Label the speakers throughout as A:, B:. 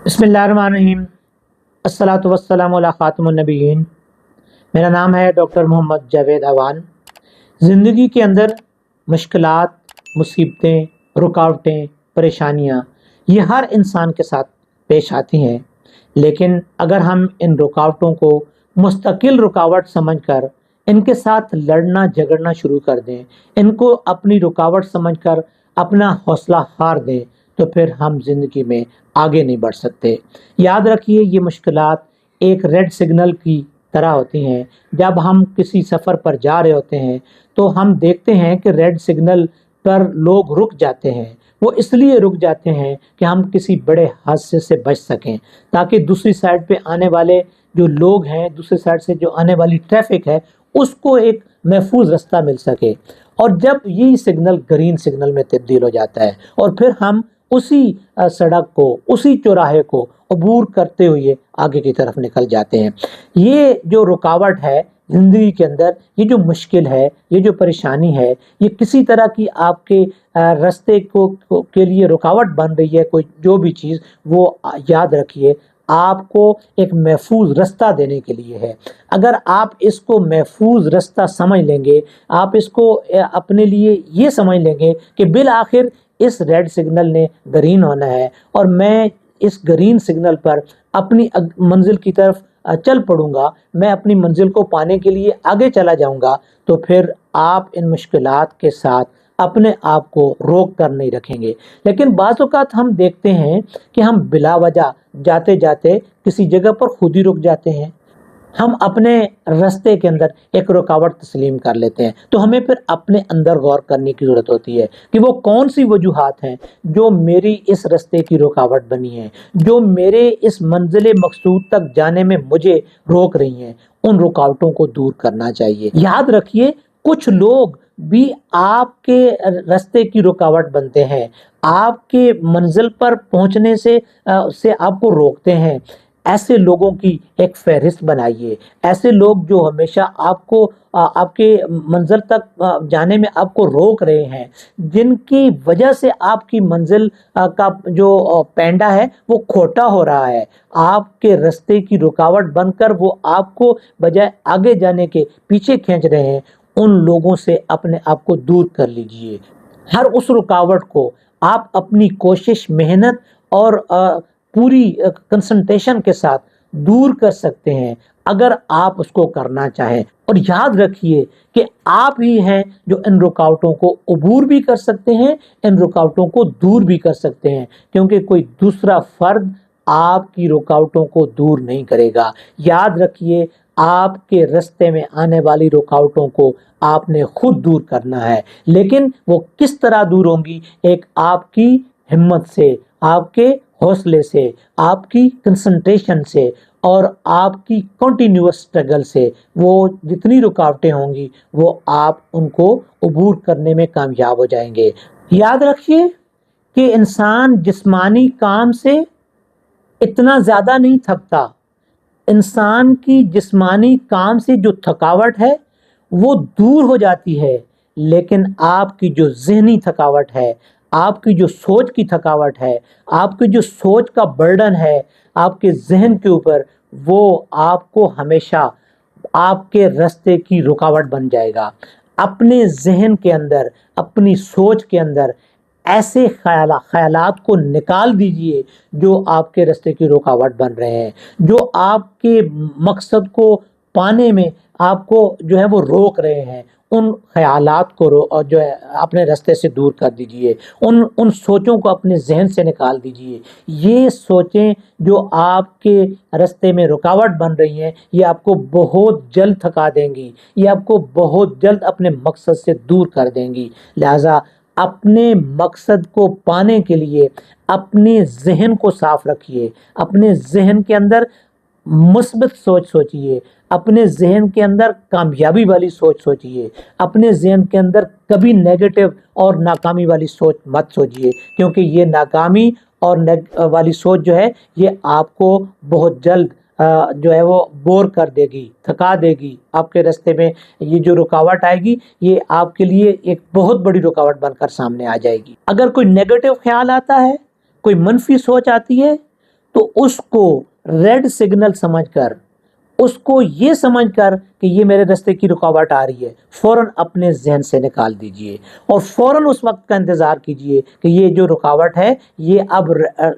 A: बिस्मिल्लाहिर्रहमानिर्रहीम। अस्सलातु वस्सलामु अला खातिमुन्नबिय्यीन। मेरा नाम है डॉक्टर मोहम्मद जावेद अवान। ज़िंदगी के अंदर मुश्किलात, मुसीबतें, रुकावटें, परेशानियाँ ये हर इंसान के साथ पेश आती हैं, लेकिन अगर हम इन रुकावटों को मुस्तकिल रुकावट समझकर इनके साथ लड़ना झगड़ना शुरू कर दें, इनको अपनी रुकावट समझकर अपना हौसला हार दें, तो फिर हम ज़िंदगी में आगे नहीं बढ़ सकते। याद रखिए, ये मुश्किलात एक रेड सिग्नल की तरह होती हैं। जब हम किसी सफ़र पर जा रहे होते हैं तो हम देखते हैं कि रेड सिग्नल पर लोग रुक जाते हैं। वो इसलिए रुक जाते हैं कि हम किसी बड़े हादसे से बच सकें, ताकि दूसरी साइड पे आने वाले जो लोग हैं, दूसरी साइड से जो आने वाली ट्रैफिक है, उसको एक महफूज रास्ता मिल सके। और जब ये सिग्नल ग्रीन सिग्नल में तब्दील हो जाता है और फिर हम उसी सड़क को, उसी चौराहे को अबूर करते हुए आगे की तरफ निकल जाते हैं। ये जो रुकावट है ज़िंदगी के अंदर, ये जो मुश्किल है, ये जो परेशानी है, ये किसी तरह की आपके रास्ते के लिए रुकावट बन रही है, कोई जो भी चीज़, वो याद रखिए आपको एक महफूज रास्ता देने के लिए है। अगर आप इसको महफूज रास्ता समझ लेंगे, आप इसको अपने लिए ये समझ लेंगे कि बिल आखिर इस रेड सिग्नल ने ग्रीन होना है और मैं इस ग्रीन सिग्नल पर अपनी मंजिल की तरफ चल पड़ूंगा, मैं अपनी मंजिल को पाने के लिए आगे चला जाऊंगा, तो फिर आप इन मुश्किलात के साथ अपने आप को रोक कर नहीं रखेंगे। लेकिन बाज़ औक़ात हम देखते हैं कि हम बिला वजह जाते जाते किसी जगह पर खुद ही रुक जाते हैं। हम अपने रास्ते के अंदर एक रुकावट तस्लीम कर लेते हैं, तो हमें फिर अपने अंदर गौर करने की ज़रूरत होती है कि वो कौन सी वजूहात हैं जो मेरी इस रास्ते की रुकावट बनी है, जो मेरे इस मंजिल मकसूद तक जाने में मुझे रोक रही हैं। उन रुकावटों को दूर करना चाहिए। याद रखिए, कुछ लोग भी आपके रास्ते की रुकावट बनते हैं, आपके मंजिल पर पहुंचने से आपको रोकते हैं। ऐसे लोगों की एक फहरिस्त बनाइए। ऐसे लोग जो हमेशा आपको आपके मंजिल तक जाने में आपको रोक रहे हैं, जिनकी वजह से आपकी मंजिल का जो पैंडा है वो खोटा हो रहा है, आपके रास्ते की रुकावट बनकर वो आपको बजाय आगे जाने के पीछे खींच रहे हैं, उन लोगों से अपने आप को दूर कर लीजिए। हर उस रुकावट को आप अपनी कोशिश, मेहनत और पूरी कंसंट्रेशन के साथ दूर कर सकते हैं, अगर आप उसको करना चाहें। और याद रखिए कि आप ही हैं जो इन रुकावटों को अबूर भी कर सकते हैं, इन रुकावटों को दूर भी कर सकते हैं, क्योंकि कोई दूसरा फर्द आपकी रुकावटों को दूर नहीं करेगा। याद रखिए, आपके रास्ते में आने वाली रुकावटों को आपने खुद दूर करना है, लेकिन वो किस तरह दूर होंगी? एक आपकी हिम्मत से, आपके हौसले से, आपकी कंसंट्रेशन से और आपकी कंटिन्यूअस स्ट्रगल से। वो जितनी रुकावटें होंगी वो आप उनको अबूर करने में कामयाब हो जाएंगे। याद रखिए कि इंसान जिस्मानी काम से इतना ज़्यादा नहीं थकता। इंसान की जिस्मानी काम से जो थकावट है वो दूर हो जाती है, लेकिन आपकी जो ज़हनी थकावट है, आपकी जो सोच की थकावट है, आपकी जो सोच का बर्डन है आपके जहन के ऊपर, वो आपको हमेशा आपके रास्ते की रुकावट बन जाएगा। अपने जहन के अंदर, अपनी सोच के अंदर ऐसे ख्यालात को निकाल दीजिए जो आपके रास्ते की रुकावट बन रहे हैं, जो आपके मकसद को पाने में आपको जो है वो रोक रहे हैं। उन ख्यालात को जो है अपने रास्ते से दूर कर दीजिए। उन सोचों को अपने जहन से निकाल दीजिए। ये सोचें जो आपके रास्ते में रुकावट बन रही हैं, ये आपको बहुत जल्द थका देंगी, ये आपको बहुत जल्द अपने मकसद से दूर कर देंगी। लिहाजा अपने मकसद को पाने के लिए अपने जहन को साफ रखिए। अपने जहन के अंदर मुस्बत सोच सोचिए, अपने जहन के अंदर कामयाबी वाली सोच सोचिए। अपने जहन के अंदर कभी नेगेटिव और नाकामी वाली सोच मत सोचिए, क्योंकि ये नाकामी और वाली सोच जो है ये आपको बहुत जल्द जो है वो बोर कर देगी, थका देगी। आपके रास्ते में ये जो रुकावट आएगी ये आपके लिए एक बहुत बड़ी रुकावट बनकर सामने आ जाएगी। अगर कोई नेगेटिव ख्याल आता है, कोई मनफी सोच आती है, تو اس کو ریڈ سگنل سمجھ کر، اس کو یہ سمجھ کر کہ یہ میرے راستے کی رکاوٹ آ رہی ہے، فوراً اپنے ذہن سے نکال دیجئے اور فوراً اس وقت کا انتظار کیجئے کہ یہ جو رکاوٹ ہے یہ اب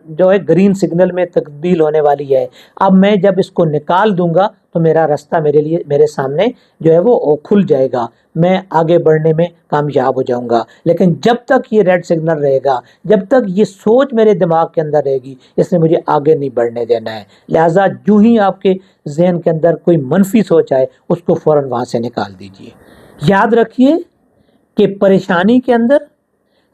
A: جو ہے گرین سگنل میں تبدیل ہونے والی ہے، اب میں جب اس کو نکال دوں گا تو میرا راستہ میرے سامنے جو ہے وہ کھل جائے گا، میں آگے بڑھنے میں کامیاب ہو جاؤں گا۔ لیکن جب تک یہ ریڈ سگنل رہے گا، جب تک یہ سوچ میرے دماغ کے اندر رہے گی، اس نے مجھے آگے نہیں بڑھنے دینا ہے۔ لہٰذا جو ہی آپ کے ذہن کے اندر کوئی منفی سوچ آئے اس کو فوراً وہاں سے نکال دیجئے۔ یاد رکھیے کہ پریشانی کے اندر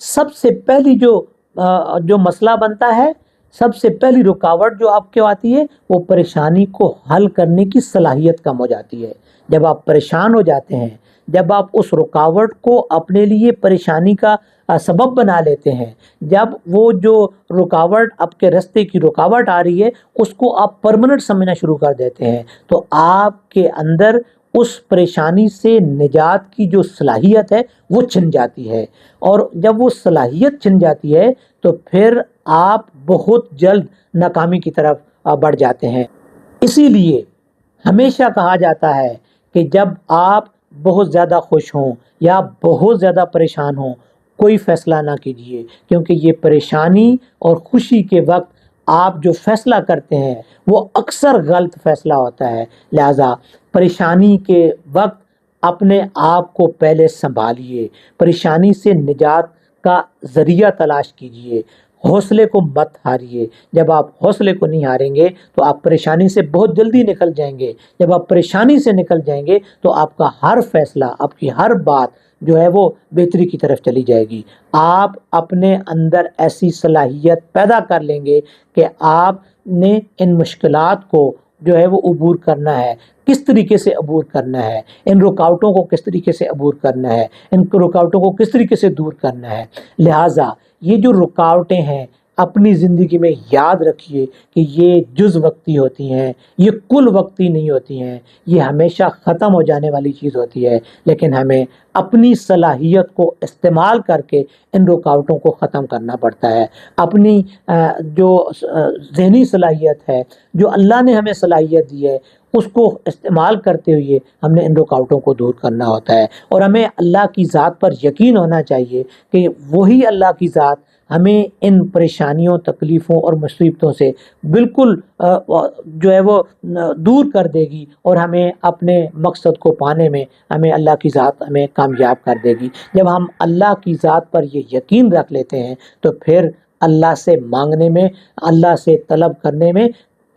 A: سب سے پہلی جو مسئلہ بنتا ہے، سب سے پہلی رکاوٹ جو آپ کے آتی ہے وہ پریشانی کو حل کرنے کی صلاحیت کم ہو جاتی ہے۔ جب آپ پریشان ہو جاتے ہیں، جب آپ اس رکاوٹ کو اپنے لیے پریشانی کا سبب بنا لیتے ہیں، جب وہ جو رکاوٹ آپ کے راستے کی رکاوٹ آ رہی ہے اس کو آپ پرماننٹ سمجھنا شروع کر دیتے ہیں، تو آپ کے اندر اس پریشانی سے نجات کی جو صلاحیت ہے وہ چھن جاتی ہے، اور جب وہ صلاحیت چھن جاتی ہے تو پھر آپ بہت جلد ناکامی کی طرف بڑھ جاتے ہیں۔ اسی لیے ہمیشہ کہا جاتا ہے کہ جب آپ بہت زیادہ خوش ہوں یا بہت زیادہ پریشان ہوں، کوئی فیصلہ نہ کیجیے، کیونکہ یہ پریشانی اور خوشی کے وقت آپ جو فیصلہ کرتے ہیں وہ اکثر غلط فیصلہ ہوتا ہے۔ لہٰذا پریشانی کے وقت اپنے آپ کو پہلے سنبھالیے، پریشانی سے نجات کا ذریعہ تلاش کیجیے، حوصلے کو مت ہاریے۔ جب آپ حوصلے کو نہیں ہاریں گے تو آپ پریشانی سے بہت جلدی نکل جائیں گے۔ جب آپ پریشانی سے نکل جائیں گے تو آپ کا ہر فیصلہ، آپ کی ہر بات جو ہے وہ بہتری کی طرف چلی جائے گی۔ آپ اپنے اندر ایسی صلاحیت پیدا کر لیں گے کہ آپ نے ان مشکلات کو جو ہے وہ عبور کرنا ہے، کس طریقے سے عبور کرنا ہے، ان رکاوٹوں کو کس طریقے سے عبور کرنا ہے، ان رکاوٹوں کو کس طریقے سے دور کرنا ہے۔ لہٰذا یہ جو رکاوٹیں ہیں اپنی زندگی میں یاد رکھیے کہ یہ جز وقتی ہوتی ہیں، یہ کل وقتی نہیں ہوتی ہیں، یہ ہمیشہ ختم ہو جانے والی چیز ہوتی ہے، لیکن ہمیں اپنی صلاحیت کو استعمال کر کے ان رکاوٹوں کو ختم کرنا پڑتا ہے۔ اپنی جو ذہنی صلاحیت ہے، جو اللہ نے ہمیں صلاحیت دی ہے، اس کو استعمال کرتے ہوئے ہم نے ان رکاوٹوں کو دور کرنا ہوتا ہے، اور ہمیں اللہ کی ذات پر یقین ہونا چاہیے کہ وہی اللہ کی ذات ہمیں ان پریشانیوں، تکلیفوں اور مصیبتوں سے بالکل جو ہے وہ دور کر دے گی، اور ہمیں اپنے مقصد کو پانے میں ہمیں اللہ کی ذات ہمیں کامیاب کر دے گی۔ جب ہم اللہ کی ذات پر یہ یقین رکھ لیتے ہیں تو پھر اللہ سے مانگنے میں، اللہ سے طلب کرنے میں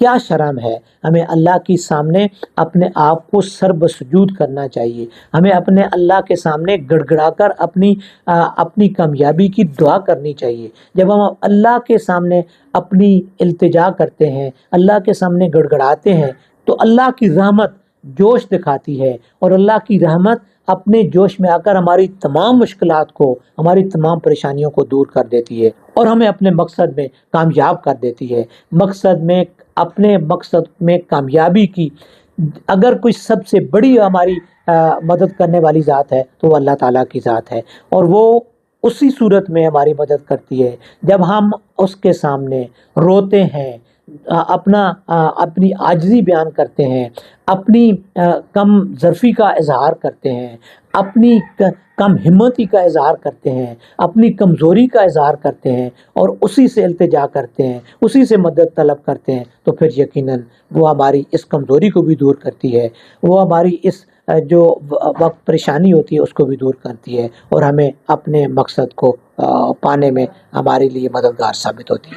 A: کیا شرم ہے۔ ہمیں اللہ کے سامنے اپنے آپ کو سر بسجود کرنا چاہیے، ہمیں اپنے اللہ کے سامنے گڑ گڑا کر اپنی کامیابی کی دعا کرنی چاہیے۔ جب ہم اللہ کے سامنے اپنی التجا کرتے ہیں، اللہ کے سامنے گڑ گڑاتے ہیں، تو اللہ کی رحمت جوش دکھاتی ہے، اور اللہ کی رحمت اپنے جوش میں آ کر ہماری تمام مشکلات کو، ہماری تمام پریشانیوں کو دور کر دیتی ہے، اور ہمیں اپنے مقصد میں کامیاب کر دیتی ہے۔ اپنے مقصد میں کامیابی کی اگر کوئی سب سے بڑی ہماری مدد کرنے والی ذات ہے تو وہ اللہ تعالیٰ کی ذات ہے، اور وہ اسی صورت میں ہماری مدد کرتی ہے جب ہم اس کے سامنے روتے ہیں، اپنی عاجزی بیان کرتے ہیں، اپنی کم ظرفی کا اظہار کرتے ہیں، اپنی کم ہمتی کا اظہار کرتے ہیں، اپنی کمزوری کا اظہار کرتے ہیں، اور اسی سے التجا کرتے ہیں، اسی سے مدد طلب کرتے ہیں، تو پھر یقیناً وہ ہماری اس کمزوری کو بھی دور کرتی ہے، وہ ہماری اس جو وقت پریشانی ہوتی ہے اس کو بھی دور کرتی ہے، اور ہمیں اپنے مقصد کو پانے میں ہمارے لیے مددگار ثابت ہوتی ہے۔